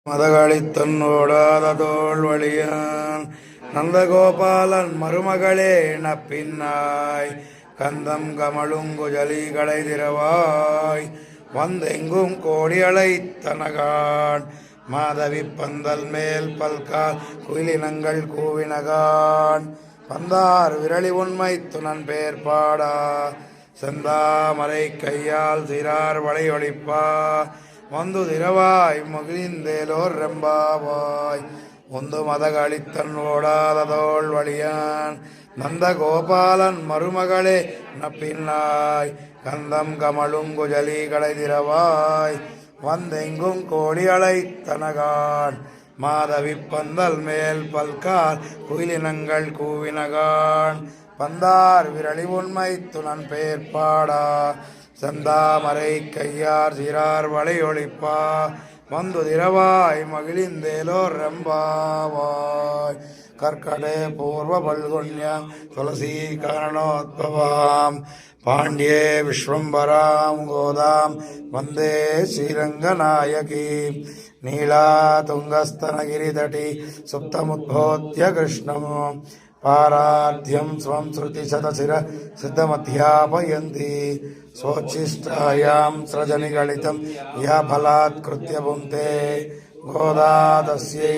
மதகளித்தன்னோடாத தோல்வழியான் நந்தகோபாலன் மருமகளே நப்பின்னாய் கந்தம் கமழுங்குஜலி கடை திரவாய் வந்தெங்கும் கோடியலை தனகான் மாதவி பந்தல் மேல் பல்கால் குயிலினங்கள் கூவினகான் பந்தார் விரலி உண்மை துணன் பேர் பாடா செந்தாமரை கையால் சிறார் வளையொழிப்பா வந்து திரவாய் மகிழ்ந்தேலோர் ரெம்பாவாய் உந்து மதகளித்தன் ஓடாத தோல் வழியான் நந்தகோபாலன் மருமகளே நப்பின்னாய் கந்தம் கமழுங்குஜலி கடை திரவாய் வந்தெங்கும் கோடி அழைத்தனகான் மாதவி பந்தல் மேல் பல்கால் குயிலினங்கள் கூவினகான் பந்தார் விரலி உண்மை துணன் பேர் பாடா செந்தாமரை கையார் சிறார் வளையொழிப்பா வந்து திரவாய் மகிழ்ந்தேலோர் ரெம்பாவாய் கர்க்கடே பூர்வ பல்குண்யாம் துளசி காரணோத்பவாம் பாண்டியே விஸ்வம்பராம் கோதாம் வந்தே ஸ்ரீரங்கநாயகி நீலா துங்கஸ்தனகிரிதட்டி சுப்தமுத்போத்ய கிருஷ்ணம் पाराध्यं स्वं श्रुतिशतशिर सिद्धमध्यापयन्ति स्वोच्छिष्टायां सृजनिगलितं या फलात्कृत्य भुङ्क्ते गोदा तस्यै